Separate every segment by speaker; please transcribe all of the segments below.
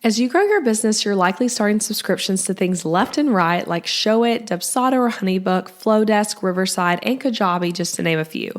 Speaker 1: As you grow your business, you're likely starting subscriptions to things left and right like Showit, Dubsado or Honeybook, Flowdesk, Riverside, and Kajabi, just to name a few.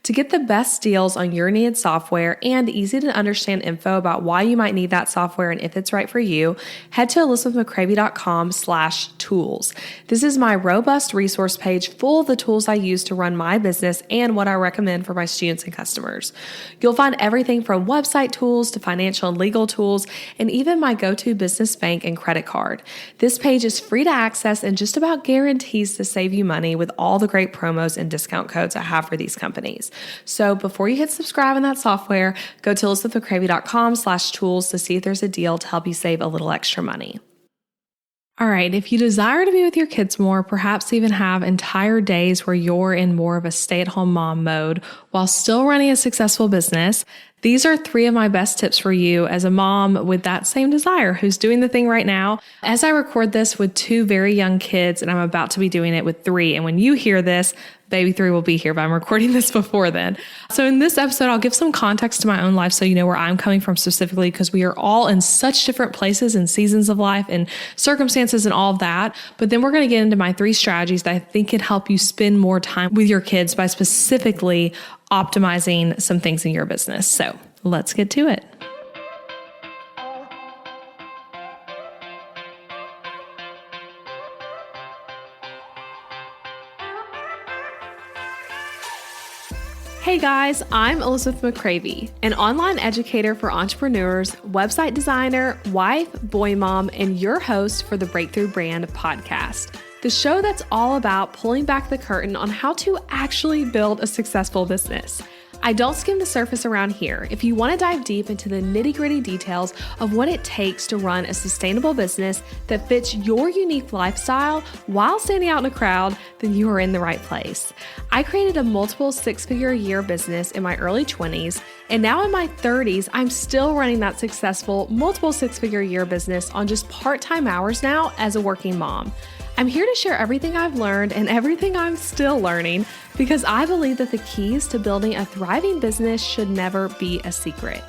Speaker 1: To get the best deals on your needed software and easy to understand info about why you might need that software and if it's right for you, head to elizabethmccravey.com/tools. This is my robust resource page full of the tools I use to run my business and what I recommend for my students and customers. You'll find everything from website tools to financial and legal tools, and even my go-to business bank and credit card. This page is free to access and just about guarantees to save you money with all the great promos and discount codes I have for these companies. So before you hit subscribe in that software, go to elizabethmccravey.com/tools to see if there's a deal to help you save a little extra money. All right, if you desire to be with your kids more, perhaps even have entire days where you're in more of a stay-at-home mom mode while still running a successful business, these are 3 of my best tips for you as a mom with that same desire who's doing the thing right now. As I record this with 2 very young kids, and I'm about to be doing it with 3, and when you hear this, baby 3 will be here, but I'm recording this before then. So in this episode, I'll give some context to my own life so you know where I'm coming from specifically, because we are all in such different places and seasons of life and circumstances and all of that. But then we're going to get into my 3 strategies that I think can help you spend more time with your kids by specifically optimizing some things in your business. So let's get to it. Hey guys, I'm Elizabeth McCravey, an online educator for entrepreneurs, website designer, wife, boy mom, and your host for the Breakthrough Brand podcast, the show that's all about pulling back the curtain on how to actually build a successful business. I don't skim the surface around here. If you want to dive deep into the nitty-gritty details of what it takes to run a sustainable business that fits your unique lifestyle while standing out in a crowd, then you are in the right place. I created a multiple 6-figure a year business in my early 20s, and now in my 30s, I'm still running that successful multiple 6-figure a year business on just part-time hours now as a working mom. I'm here to share everything I've learned and everything I'm still learning because I believe that the keys to building a thriving business should never be a secret.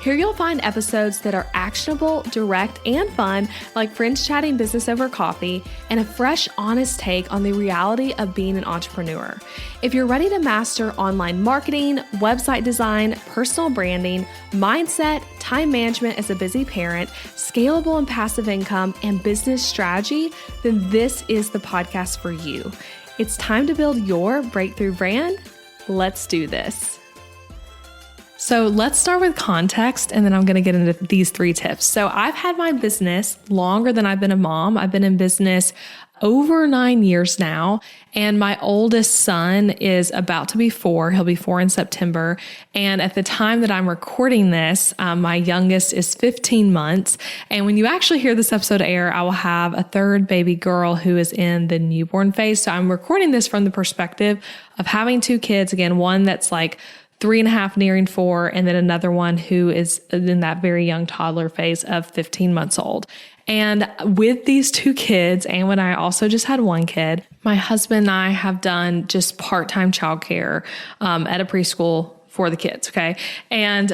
Speaker 1: Here you'll find episodes that are actionable, direct, and fun, like friends chatting business over coffee, and a fresh, honest take on the reality of being an entrepreneur. If you're ready to master online marketing, website design, personal branding, mindset, time management as a busy parent, scalable and passive income, and business strategy, then this is the podcast for you. It's time to build your breakthrough brand. Let's do this. So let's start with context, and then I'm going to get into these 3 tips. So I've had my business longer than I've been a mom. I've been in business over 9 years now, and my oldest son is about to be 4. He'll be 4 in September. And at the time that I'm recording this, my youngest is 15 months. And when you actually hear this episode air, I will have a 3rd baby girl who is in the newborn phase. So I'm recording this from the perspective of having 2 kids. Again, one that's like 3.5 nearing 4, and then another one who is in that very young toddler phase of 15 months old. And with these 2 kids, and when I also just had 1 kid, my husband and I have done just part-time childcare at a preschool for the kids. Okay. And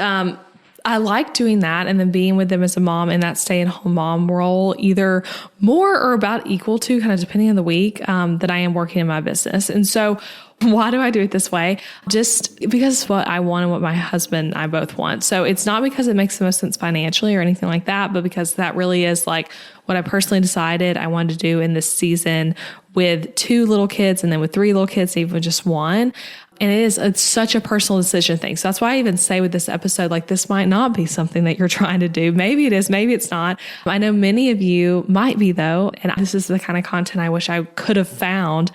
Speaker 1: I like doing that and then being with them as a mom in that stay-at-home mom role, either more or about equal to, kind of depending on the week, that I am working in my business. And so why do I do it this way? Just because it's what I want and what my husband and I both want. So it's not because it makes the most sense financially or anything like that, but because that really is like what I personally decided I wanted to do in this season with 2 little kids and then with 3 little kids, even with just 1. And it's such a personal decision thing. So that's why I even say with this episode, like, this might not be something that you're trying to do. Maybe it is, maybe it's not. I know many of you might be though. And this is the kind of content I wish I could have found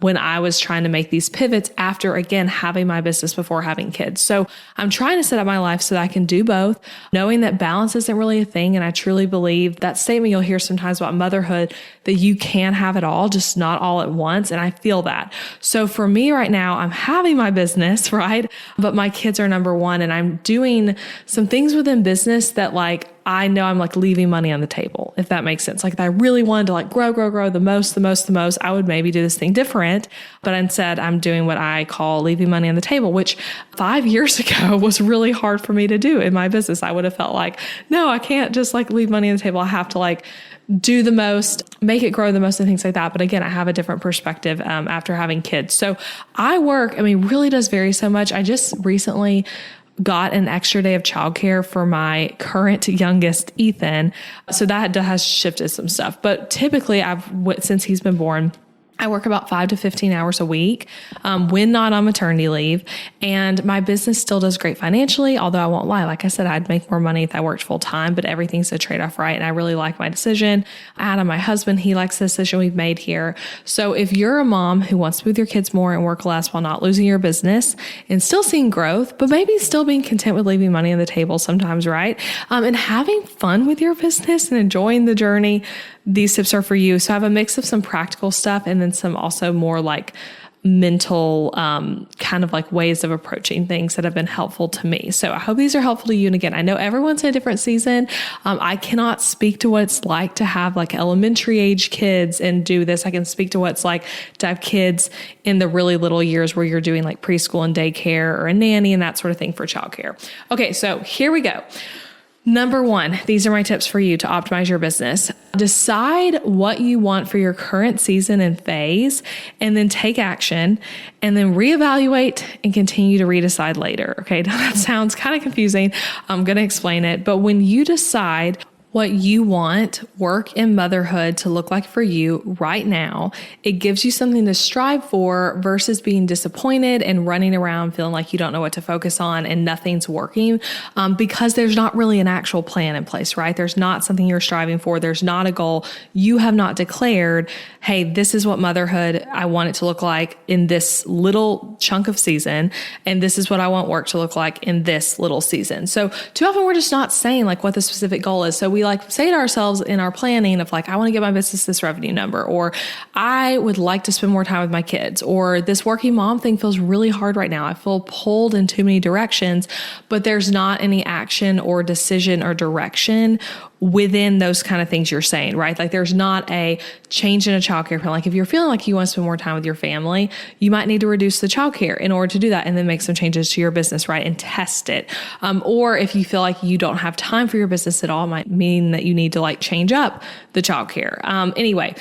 Speaker 1: when I was trying to make these pivots after, again, having my business before having kids. So I'm trying to set up my life so that I can do both, knowing that balance isn't really a thing. And I truly believe that statement you'll hear sometimes about motherhood, that you can have it all, just not all at once. And I feel that. So for me right now, I'm having my business, right? But my kids are number 1, and I'm doing some things within business that, like, I know I'm like leaving money on the table, if that makes sense. Like if I really wanted to like grow the most, I would maybe do this thing different. But instead I'm doing what I call leaving money on the table, which 5 years ago was really hard for me to do in my business. I would have felt like, no, I can't just like leave money on the table. I have to like do the most, make it grow the most and things like that. But again, I have a different perspective after having kids. So really does vary so much. I just recently got an extra day of childcare for my current youngest, Ethan. So that has shifted some stuff. But typically since he's been born, I work about 5 to 15 hours a week when not on maternity leave. And my business still does great financially, although I won't lie. Like I said, I'd make more money if I worked full time, but everything's a trade-off, right? And I really like my decision. Adam, my husband, he likes the decision we've made here. So if you're a mom who wants to be with your kids more and work less while not losing your business and still seeing growth, but maybe still being content with leaving money on the table sometimes, right? And having fun with your business and enjoying the journey, these tips are for you. So I have a mix of some practical stuff and then some also more like mental kind of like ways of approaching things that have been helpful to me. So I hope these are helpful to you. And again, I know everyone's in a different season. I cannot speak to what it's like to have like elementary age kids and do this. I can speak to what it's like to have kids in the really little years where you're doing like preschool and daycare or a nanny and that sort of thing for childcare. Okay, so here we go. Number 1, these are my tips for you to optimize your business. Decide what you want for your current season and phase, and then take action, and then reevaluate and continue to redecide later. Okay, that sounds kind of confusing. I'm going to explain it. But when you decide what you want work and motherhood to look like for you right now, it gives you something to strive for versus being disappointed and running around feeling like you don't know what to focus on and nothing's working because there's not really an actual plan in place, right? There's not something you're striving for. There's not a goal. You have not declared, hey, this is what motherhood I want it to look like in this little chunk of season, and this is what I want work to look like in this little season. So too often we're just not saying like what the specific goal is. So we like say to ourselves in our planning of like, I want to get my business this revenue number, or I would like to spend more time with my kids, or this working mom thing feels really hard right now. I feel pulled in too many directions, but there's not any action or decision or direction within those kind of things you're saying, right? Like there's not a change in a childcare plan. Like if you're feeling like you want to spend more time with your family, you might need to reduce the childcare in order to do that and then make some changes to your business, right? And test it. Or if you feel like you don't have time for your business at all, it might mean that you need to like change up the childcare. Anyway,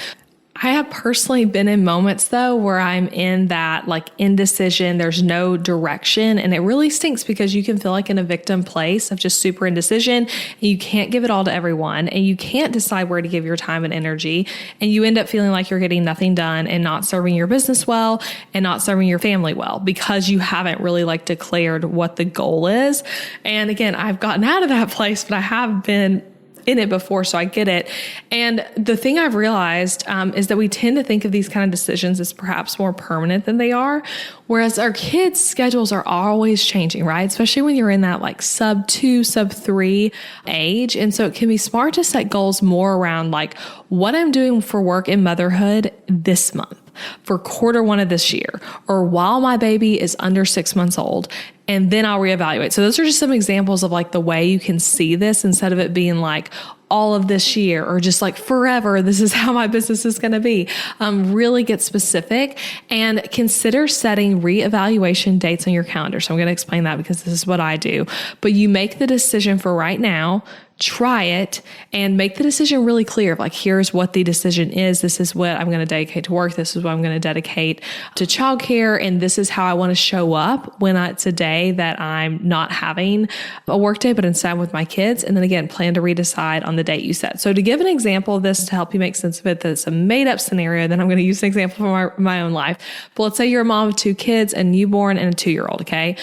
Speaker 1: I have personally been in moments though where I'm in that like indecision, there's no direction, and it really stinks because you can feel like in a victim place of just super indecision and you can't give it all to everyone and you can't decide where to give your time and energy, and you end up feeling like you're getting nothing done and not serving your business well and not serving your family well because you haven't really like declared what the goal is. And again, I've gotten out of that place, but I have been in it before, so I get it. And the thing I've realized is that we tend to think of these kind of decisions as perhaps more permanent than they are, whereas our kids' schedules are always changing, right? Especially when you're in that like sub 2, sub 3 age. And so it can be smart to set goals more around like what I'm doing for work and motherhood this month, for quarter 1 of this year, or while my baby is under 6 months old, and then I'll reevaluate. So those are just some examples of like the way you can see this instead of it being like all of this year or just like forever, this is how my business is going to be. Really get specific and consider setting reevaluation dates on your calendar. So I'm going to explain that because this is what I do. But you make the decision for right now, try it, and make the decision really clear of like, here's what the decision is. This is what I'm going to dedicate to work. This is what I'm going to dedicate to childcare. And this is how I want to show up when it's a day that I'm not having a work day, but instead I'm with my kids. And then again, plan to redecide on the date you set. So to give an example of this, to help you make sense of it, that's a made up scenario, then I'm going to use an example from my own life. But let's say you're a mom of 2 kids, a newborn and a 2-year-old. Okay.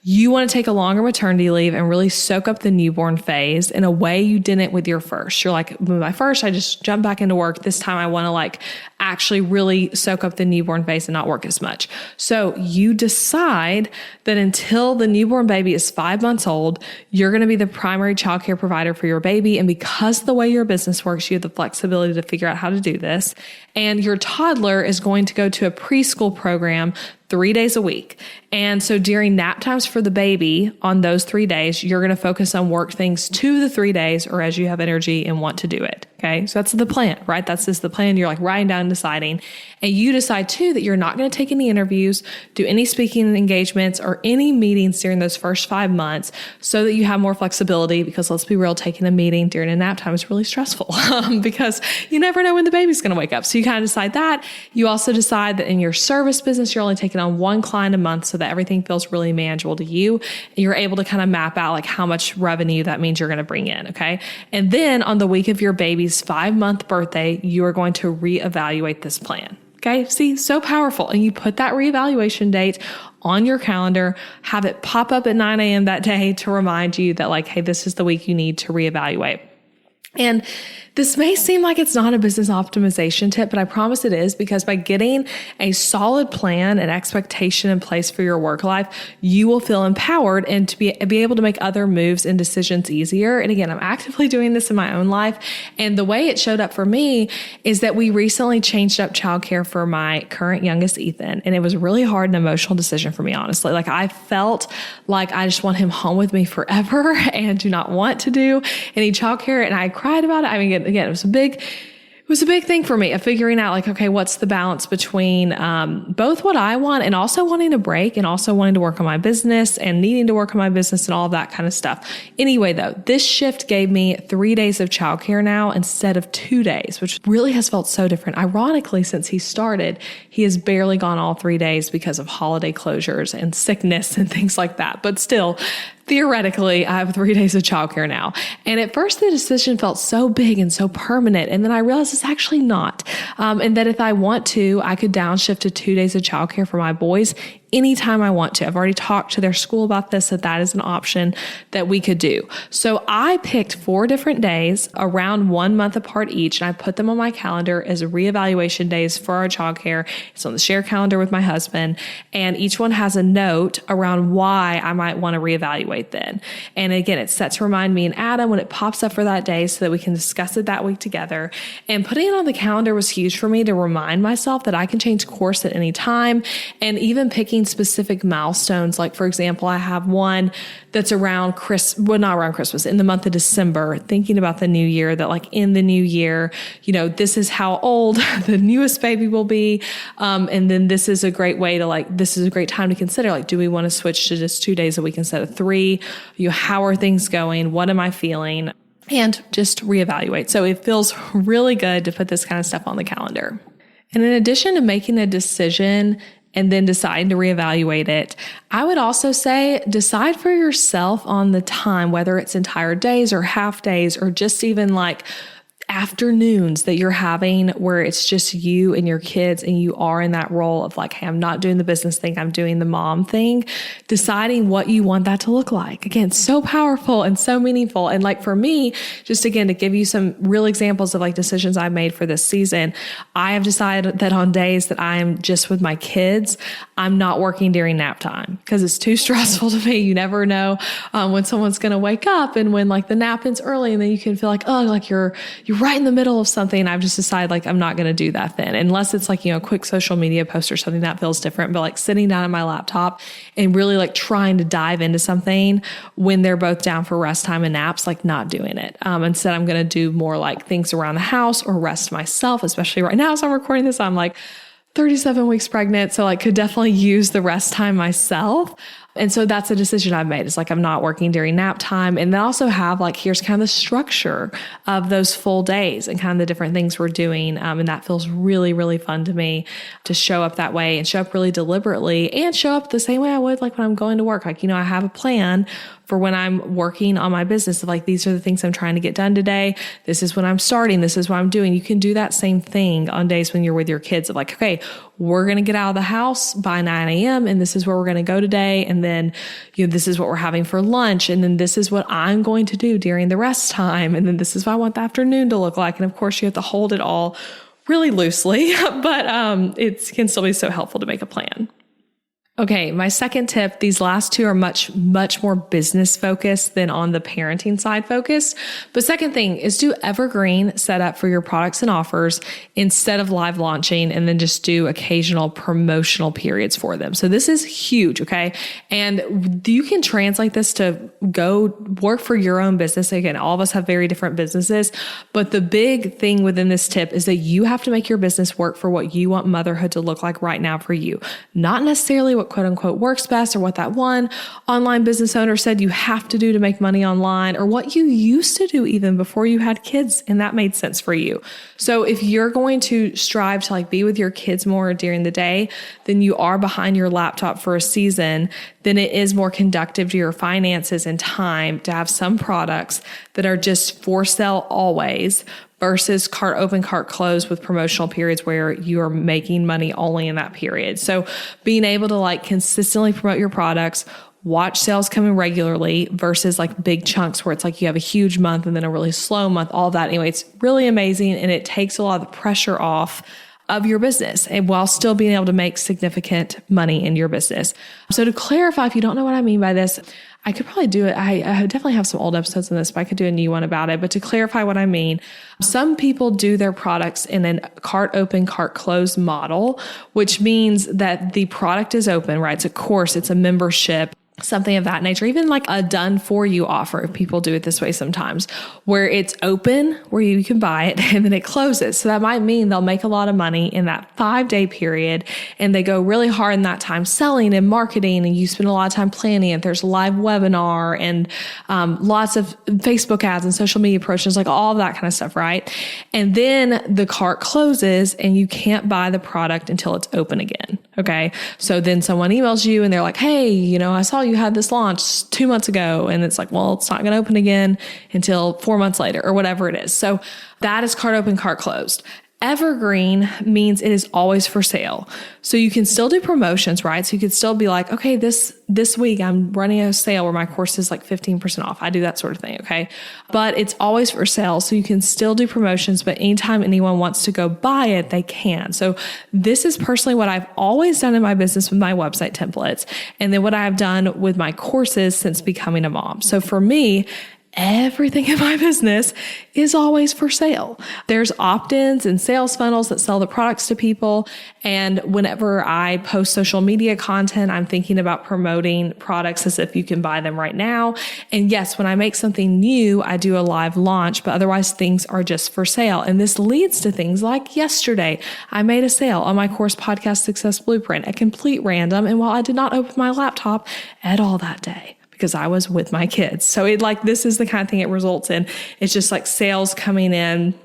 Speaker 1: You want to take a longer maternity leave and really soak up the newborn phase in a way you didn't with your first. You're like, with my first, I just jumped back into work. This time I want to like actually really soak up the newborn phase and not work as much. So you decide that until the newborn baby is 5 months old, you're going to be the primary childcare provider for your baby. And because of the way your business works, you have the flexibility to figure out how to do this. And your toddler is going to go to a preschool program 3 days a week. And so during nap times for the baby on those 3 days, you're going to focus on work things to the 3 days or as you have energy and want to do it. Okay. So that's the plan, right? That's just the plan. You're like writing down and deciding. And you decide too that you're not going to take any interviews, do any speaking engagements or any meetings during those first 5 months so that you have more flexibility, because let's be real, taking a meeting during a nap time is really stressful because you never know when the baby's going to wake up. So you kind of decide that. You also decide that in your service business, you're only taking on one client a month so that everything feels really manageable to you. And you're able to kind of map out like how much revenue that means you're going to bring in. Okay. And then on the week of your baby's 5-month birthday, you are going to reevaluate this plan. Okay. See, so powerful. And you put that reevaluation date on your calendar, have it pop up at 9 a.m. that day to remind you that like, hey, this is the week you need to reevaluate. And this may seem like it's not a business optimization tip, but I promise it is, because by getting a solid plan and expectation in place for your work life, you will feel empowered and to be able to make other moves and decisions easier. And again, I'm actively doing this in my own life. And the way it showed up for me is that we recently changed up childcare for my current youngest, Ethan. And it was a really hard and emotional decision for me, honestly. Like I felt like I just want him home with me forever and do not want to do any childcare. And I cried about it. I mean, again, it was a big thing for me of figuring out like, okay, what's the balance between both what I want and also wanting a break and also wanting to work on my business and needing to work on my business and all of that kind of stuff. Anyway, though, this shift gave me 3 days of childcare now instead of 2 days, which really has felt so different. Ironically, since he started, he has barely gone all 3 days because of holiday closures and sickness and things like that. But still, theoretically, I have 3 days of childcare now. And at first the decision felt so big and so permanent. And then I realized it's actually not. And that if I want to, I could downshift to 2 days of childcare for my boys anytime I want to. I've already talked to their school about this, that is an option that we could do. So I picked 4 different days around 1 month apart each, and I put them on my calendar as reevaluation days for our childcare. It's on the share calendar with my husband, and each one has a note around why I might want to reevaluate then. And again, it's set to remind me and Adam when it pops up for that day so that we can discuss it that week together. And putting it on the calendar was huge for me to remind myself that I can change course at any time, and even picking specific milestones. Like, for example, I have one that's around not around Christmas, in the month of December, thinking about the new year, that like in the new year, this is how old the newest baby will be. And then this is a great way to this is a great time to consider, do we want to switch to just 2 days a week instead of 3? How are things going? What am I feeling? And just reevaluate. So it feels really good to put this kind of stuff on the calendar. And in addition to making a decision and then deciding to reevaluate it, I would also say decide for yourself on the time, whether it's entire days or half days or just even afternoons that you're having where it's just you and your kids and you are in that role of hey, I'm not doing the business thing, I'm doing the mom thing, deciding what you want that to look like. Again, so powerful and so meaningful. And for me, just again, to give you some real examples of decisions I've made for this season, I have decided that on days that I am just with my kids, I'm not working during nap time because it's too stressful to me. You never know when someone's going to wake up and when the nap ends early, and then you can feel you're right in the middle of something. I've just decided I'm not going to do that then, unless it's a quick social media post or something that feels different. But sitting down at my laptop and really trying to dive into something when they're both down for rest time and naps, not doing it. Instead, I'm going to do more things around the house or rest myself, especially right now as I'm recording this. I'm 37 weeks pregnant. So could definitely use the rest time myself. And so that's a decision I've made. It's I'm not working during nap time. And then also have here's kind of the structure of those full days and kind of the different things we're doing. And that feels really, really fun to me to show up that way and show up really deliberately and show up the same way I would when I'm going to work. I have a plan for when I'm working on my business of these are the things I'm trying to get done today. This is when I'm starting. This is what I'm doing. You can do that same thing on days when you're with your kids of okay, we're going to get out of the house by 9 a.m. and this is where we're going to go today. And then, this is what we're having for lunch. And then this is what I'm going to do during the rest time. And then this is what I want the afternoon to look like. And of course you have to hold it all really loosely, but it can still be so helpful to make a plan. Okay, my second tip, these last two are much more business focused than on the parenting side focused. But second thing is do evergreen setup for your products and offers instead of live launching, and then just do occasional promotional periods for them. So this is huge, okay? And you can translate this to go work for your own business. Again, all of us have very different businesses, but the big thing within this tip is that you have to make your business work for what you want motherhood to look like right now for you. Not necessarily what quote unquote works best, or what that one online business owner said you have to do to make money online, or what you used to do even before you had kids and that made sense for you. So if you're going to strive to be with your kids more during the day than you are behind your laptop for a season, then it is more conductive to your finances and time to have some products that are just for sale always, versus cart open, cart closed with promotional periods where you're making money only in that period. So being able to consistently promote your products, watch sales coming regularly versus big chunks where it's you have a huge month and then a really slow month, all that. Anyway, it's really amazing, and it takes a lot of the pressure off of your business, and while still being able to make significant money in your business. So to clarify, if you don't know what I mean by this, I could probably do it. I definitely have some old episodes on this, but I could do a new one about it. But to clarify what I mean, some people do their products in a cart open, cart closed model, which means that the product is open, right? It's a course, it's a membership, something of that nature, even a done for you offer. People do it this way sometimes, where it's open, where you can buy it, and then it closes. So that might mean they'll make a lot of money in that 5-day period, and they go really hard in that time selling and marketing, and you spend a lot of time planning it. There's live webinar and lots of Facebook ads and social media promotions, all of that kind of stuff, right? And then the cart closes and you can't buy the product until it's open again. Okay. So then someone emails you and they're like, hey, I saw you had this launch 2 months ago. And it's well, it's not going to open again until 4 months later, or whatever it is. So that is cart open, cart closed. Evergreen means it is always for sale. So you can still do promotions, right? So you could still be okay, this week I'm running a sale where my course is 15% off. I do that sort of thing. Okay. But it's always for sale. So you can still do promotions, but anytime anyone wants to go buy it, they can. So this is personally what I've always done in my business with my website templates. And then what I've done with my courses since becoming a mom. So for me, everything in my business is always for sale. There's opt-ins and sales funnels that sell the products to people. And whenever I post social media content, I'm thinking about promoting products as if you can buy them right now. And yes, when I make something new, I do a live launch, but otherwise things are just for sale. And this leads to things like yesterday, I made a sale on my course Podcast Success Blueprint at complete random. And while I did not open my laptop at all that day, because I was with my kids. So this is the kind of thing it results in. It's just sales coming in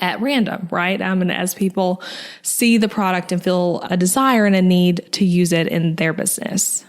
Speaker 1: at random, right? And as people see the product and feel a desire and a need to use it in their business.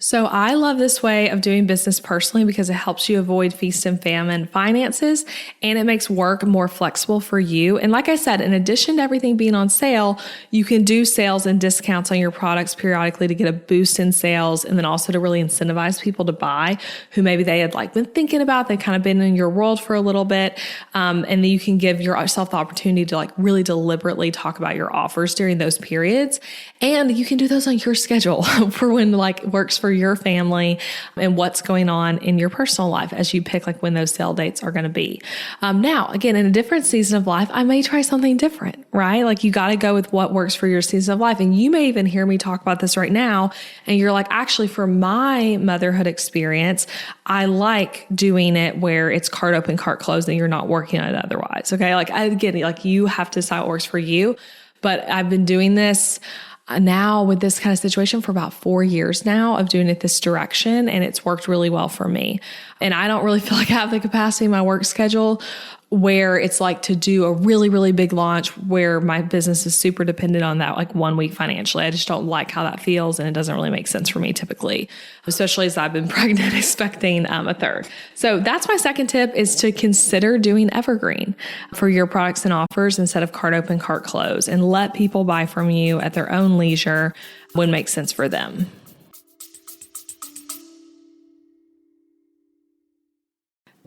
Speaker 1: So I love this way of doing business personally because it helps you avoid feast and famine finances, and it makes work more flexible for you. And like I said, in addition to everything being on sale, you can do sales and discounts on your products periodically to get a boost in sales, and then also to really incentivize people to buy who maybe they had been thinking about, they've kind of been in your world for a little bit. And then you can give yourself the opportunity to really deliberately talk about your offers during those periods. And you can do those on your schedule for when works for your family and what's going on in your personal life as you pick when those sale dates are going to be. Now, again, in a different season of life, I may try something different, right? You got to go with what works for your season of life. And you may even hear me talk about this right now. And you're actually for my motherhood experience, I like doing it where it's cart open, cart closed, and you're not working on it otherwise. Okay. I get it. You have to decide what works for you, but I've been doing this now with this kind of situation for about 4 years now of doing it this direction. And it's worked really well for me. And I don't really feel I have the capacity in my work schedule where it's to do a really, really big launch where my business is super dependent on that 1 week financially. I just don't like how that feels, and it doesn't really make sense for me typically, especially as I've been pregnant, expecting a third. So that's my second tip, is to consider doing evergreen for your products and offers instead of cart open, cart close, and let people buy from you at their own leisure when it makes sense for them.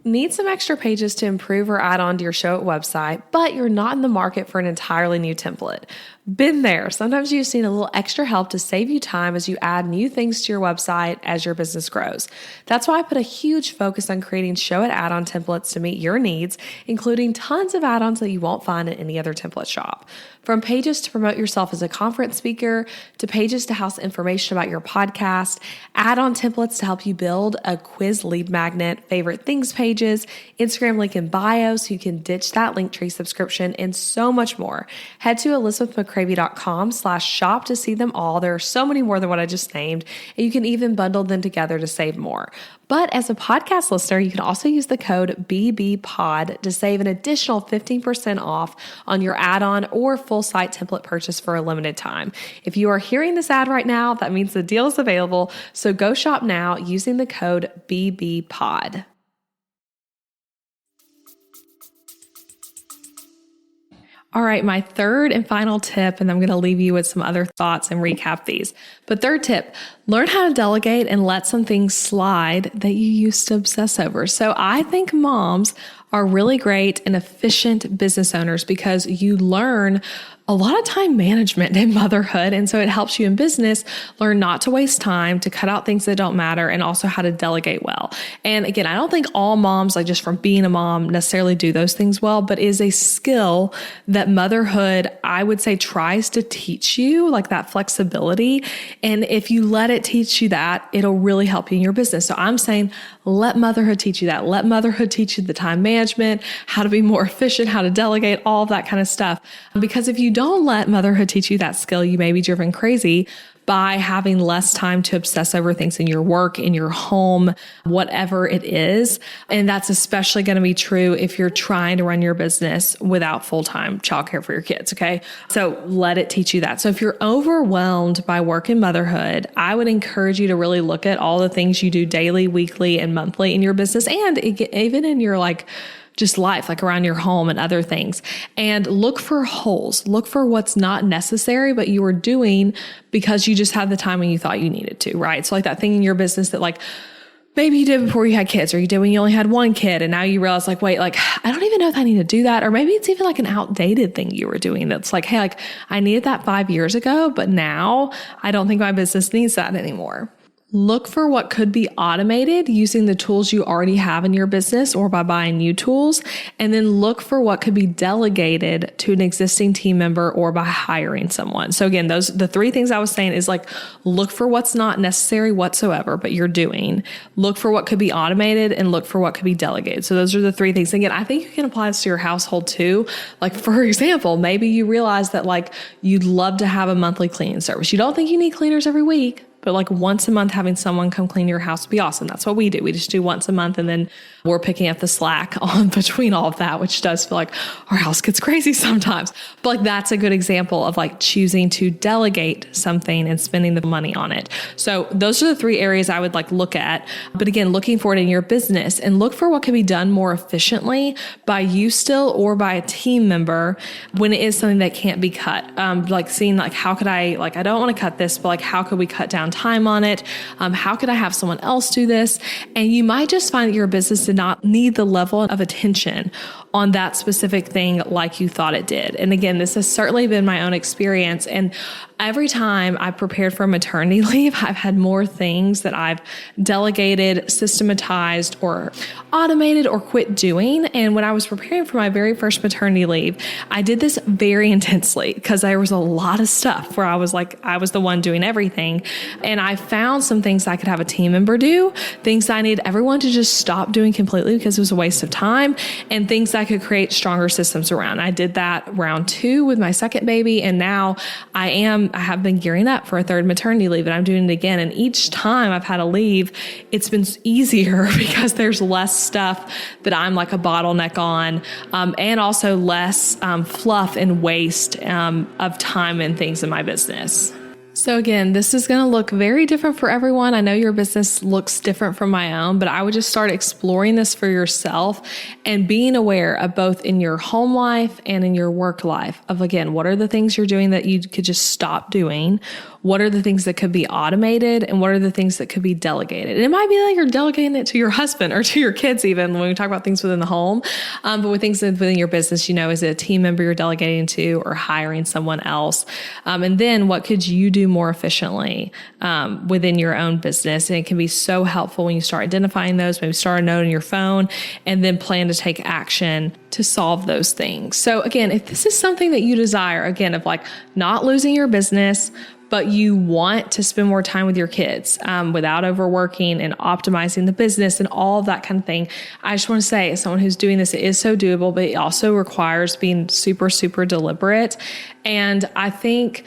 Speaker 1: Need some extra pages to improve or add on to your Show It website, but you're not in the market for an entirely new template. Been there. Sometimes you just need a little extra help to save you time as you add new things to your website as your business grows. That's why I put a huge focus on creating Show It add-on templates to meet your needs, including tons of add-ons that you won't find in any other template shop. From pages to promote yourself as a conference speaker, to pages to house information about your podcast, add-on templates to help you build a quiz lead magnet, favorite things pages, Instagram link in bio so you can ditch that Linktree subscription, and so much more. Head to elizabethmccravey.com/shop to see them all. There are so many more than what I just named, and you can even bundle them together to save more. But as a podcast listener, you can also use the code BBPOD to save an additional 15% off on your add-on or full site template purchase for a limited time. If you are hearing this ad right now, that means the deal is available. So go shop now using the code BBPOD. All right, my third and final tip, and I'm going to leave you with some other thoughts and recap these. But third tip, learn how to delegate and let some things slide that you used to obsess over. So I think moms are really great and efficient business owners because you learn a lot of time management in motherhood. And so it helps you in business learn not to waste time, to cut out things that don't matter, and also how to delegate well. And again, I don't think all moms, like just from being a mom, necessarily do those things well, but is a skill that motherhood, I would say, tries to teach you, like that flexibility. And if you let it teach you that, it'll really help you in your business. So I'm saying, let motherhood teach you that. Let motherhood teach you the time management, how to be more efficient, how to delegate, all of that kind of stuff. Because if you don't let motherhood teach you that skill, you may be driven crazy by having less time to obsess over things in your work, in your home, whatever it is. And that's especially going to be true if you're trying to run your business without full-time childcare for your kids, okay? So let it teach you that. So if you're overwhelmed by work and motherhood, I would encourage you to really look at all the things you do daily, weekly, and monthly in your business, and even in your just life, like around your home and other things, and look for holes. Look for what's not necessary, but you were doing because you just had the time when you thought you needed to, right? So like that thing in your business that maybe you did before you had kids, or you did when you only had one kid, and now you realize wait, I don't even know if I need to do that. Or maybe it's even like an outdated thing you were doing that's like, hey, I needed that 5 years ago, but now I don't think my business needs that anymore. Look for what could be automated using the tools you already have in your business or by buying new tools. And then look for what could be delegated to an existing team member or by hiring someone. So again, the three things I was saying is look for what's not necessary whatsoever, but you're doing. Look for what could be automated and look for what could be delegated. So those are the three things. Again, I think you can apply this to your household too. For example, maybe you realize that you'd love to have a monthly cleaning service. You don't think you need cleaners every week, but once a month, having someone come clean your house would be awesome. That's what we do. We just do once a month, and then we're picking up the slack on between all of that, which does feel like our house gets crazy sometimes. But that's a good example of choosing to delegate something and spending the money on it. So those are the three areas I would look at. But again, looking for it in your business, and look for what can be done more efficiently by you still or by a team member when it is something that can't be cut. Seeing how could I don't want to cut this, but how could we cut down time on it? How could I have someone else do this? And you might just find that your business did not need the level of attention on that specific thing like you thought it did. And again, this has certainly been my own experience. And every time I prepared for maternity leave, I've had more things that I've delegated, systematized, or automated or quit doing. And when I was preparing for my very first maternity leave, I did this very intensely because there was a lot of stuff where I was the one doing everything. And I found some things I could have a team member do, things I need everyone to just stop doing completely because it was a waste of time, and things I could create stronger systems around. I did that round 2 with my second baby. And now I have been gearing up for a third maternity leave, and I'm doing it again. And each time I've had to leave, it's been easier because there's less stuff that I'm a bottleneck on, and also less fluff and waste of time and things in my business. So again, this is going to look very different for everyone. I know your business looks different from my own, but I would just start exploring this for yourself and being aware of both in your home life and in your work life of, again, what are the things you're doing that you could just stop doing? What are the things that could be automated and what are the things that could be delegated? And it might be like you're delegating it to your husband or to your kids, even when we talk about things within the home. But with things within your business, is it a team member you're delegating to or hiring someone else? And then what could you do more efficiently within your own business? And it can be so helpful when you start identifying those, maybe start a note on your phone and then plan to take action to solve those things. So again, if this is something that you desire, again, of like not losing your business, but you want to spend more time with your kids without overworking and optimizing the business and all of that kind of thing. I just want to say, as someone who's doing this, it is so doable, but it also requires being super, super deliberate. And I think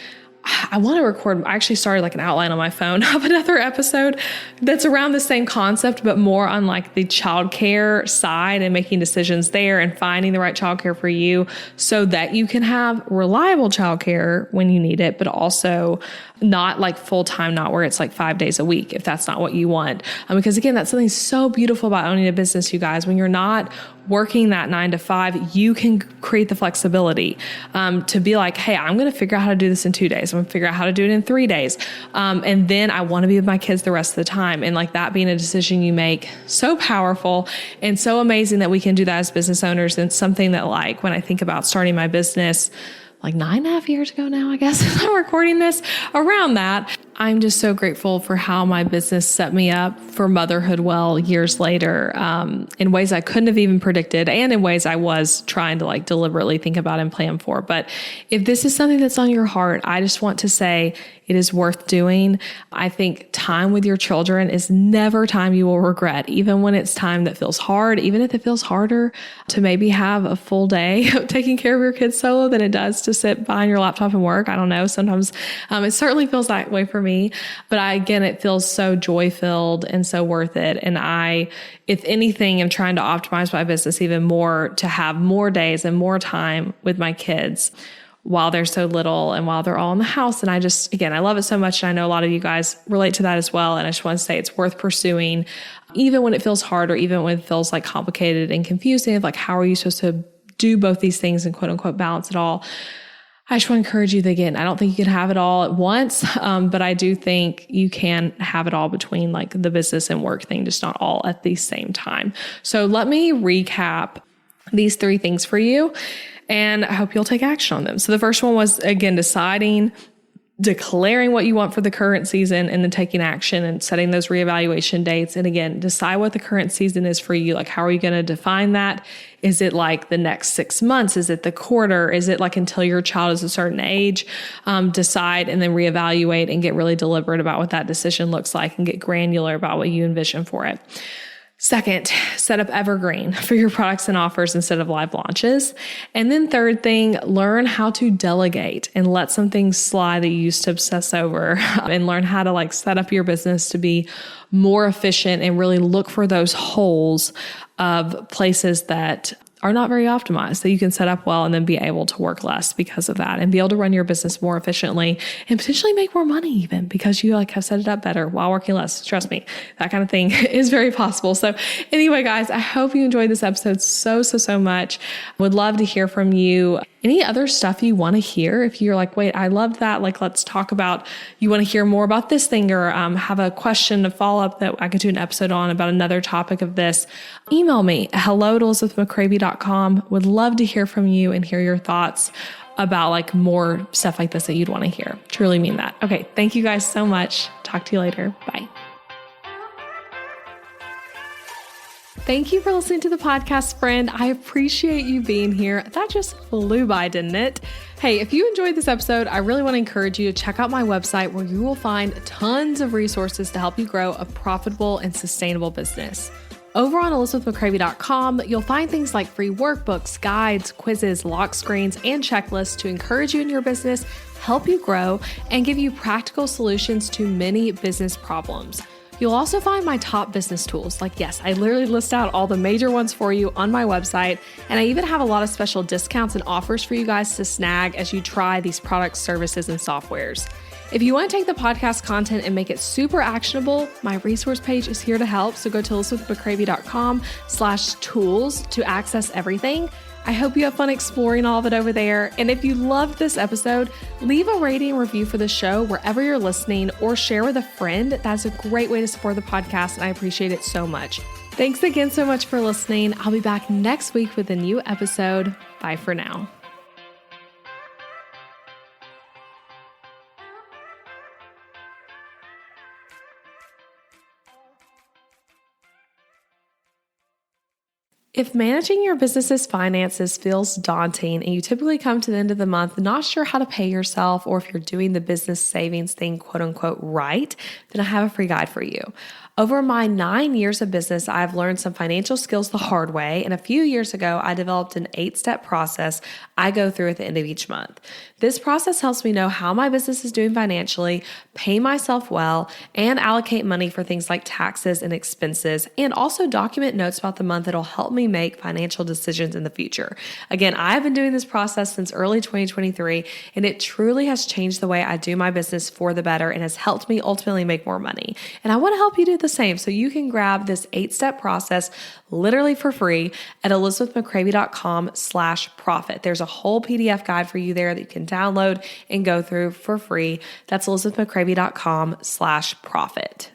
Speaker 1: I want to record, I actually started like an outline on my phone of another episode that's around the same concept, but more on like the childcare side and making decisions there and finding the right childcare for you so that you can have reliable childcare when you need it, but also not like full-time, not where it's like 5 days a week, if that's not what you want. Because again, that's something so beautiful about owning a business, you guys. When you're not working that 9 to 5, you can create the flexibility to be like, hey, I'm going to figure out how to do this in 2 days. I'm going to figure out how to do it in 3 days. And then I want to be with my kids the rest of the time. And like that being a decision you make, so powerful and so amazing that we can do that as business owners. And something that like when I think about starting my business, like 9.5 years ago now, I guess, as I'm recording this, around that, I'm just so grateful for how my business set me up for motherhood well years later, in ways I couldn't have even predicted and in ways I was trying to like deliberately think about and plan for. But if this is something that's on your heart, I just want to say it is worth doing. I think time with your children is never time you will regret, even when it's time that feels hard, even if it feels harder to maybe have a full day of taking care of your kids solo than it does to sit behind your laptop and work. I don't know. Sometimes it certainly feels that way for me, but again, it feels so joy-filled and so worth it. And I, if anything, am trying to optimize my business even more to have more days and more time with my kids while they're so little and while they're all in the house. And I just, again, I love it so much. And I know a lot of you guys relate to that as well. And I just want to say it's worth pursuing, even when it feels hard or even when it feels like complicated and confusing of like, how are you supposed to do both these things and quote unquote balance it all? I just want to encourage you that, again, I don't think you can have it all at once, but I do think you can have it all between like the business and work thing, just not all at the same time. So let me recap these 3 things for you, and I hope you'll take action on them. So the first one was, again, declaring what you want for the current season and then taking action and setting those reevaluation dates. And again, decide what the current season is for you. Like, how are you going to define that? Is it like the next 6 months? Is it the quarter? Is it like until your child is a certain age? Decide and then reevaluate and get really deliberate about what that decision looks like and get granular about what you envision for it. Second, set up evergreen for your products and offers instead of live launches. And then third thing, learn how to delegate and let some things slide that you used to obsess over and learn how to like set up your business to be more efficient and really look for those holes of places that are not very optimized that you can set up well and then be able to work less because of that and be able to run your business more efficiently and potentially make more money even because you like have set it up better while working less. Trust me, that kind of thing is very possible. So anyway, guys, I hope you enjoyed this episode so much. Would love to hear from you. Any other stuff you want to hear? If you're like, wait, I loved that. Like, let's talk about, you want to hear more about this thing or have a question to follow up that I could do an episode on about another topic of this, email me, hello@elizabethmccravey.com. Would love to hear from you and hear your thoughts about like more stuff like this that you'd want to hear. Truly mean that. Okay. Thank you guys so much. Talk to you later. Bye. Thank you for listening to the podcast, friend. I appreciate you being here. That just flew by, didn't it? Hey, if you enjoyed this episode, I really want to encourage you to check out my website where you will find tons of resources to help you grow a profitable and sustainable business. Over on elizabethmccravey.com, you'll find things like free workbooks, guides, quizzes, lock screens, and checklists to encourage you in your business, help you grow, and give you practical solutions to many business problems. You'll also find my top business tools. Like, yes, I literally list out all the major ones for you on my website. And I even have a lot of special discounts and offers for you guys to snag as you try these products, services, and softwares. If you want to take the podcast content and make it super actionable, my resource page is here to help. So go to elizabethmccravey.com/tools to access everything. I hope you have fun exploring all of it over there. And if you loved this episode, leave a rating and review for the show wherever you're listening or share with a friend. That's a great way to support the podcast, and I appreciate it so much. Thanks again so much for listening. I'll be back next week with a new episode. Bye for now. If managing your business's finances feels daunting and you typically come to the end of the month not sure how to pay yourself, or if you're doing the business savings thing, quote unquote, right, then I have a free guide for you. Over my 9 years of business, I've learned some financial skills the hard way, and a few years ago, I developed an 8-step process I go through at the end of each month. This process helps me know how my business is doing financially, pay myself well, and allocate money for things like taxes and expenses, and also document notes about the month that'll help me make financial decisions in the future. Again, I've been doing this process since early 2023, and it truly has changed the way I do my business for the better and has helped me ultimately make more money. And I want to help you do the same. So you can grab this 8-step process literally for free at elizabethmccravey.com/profit. There's a whole PDF guide for you there that you can download and go through for free. That's elizabethmccravey.com/profit.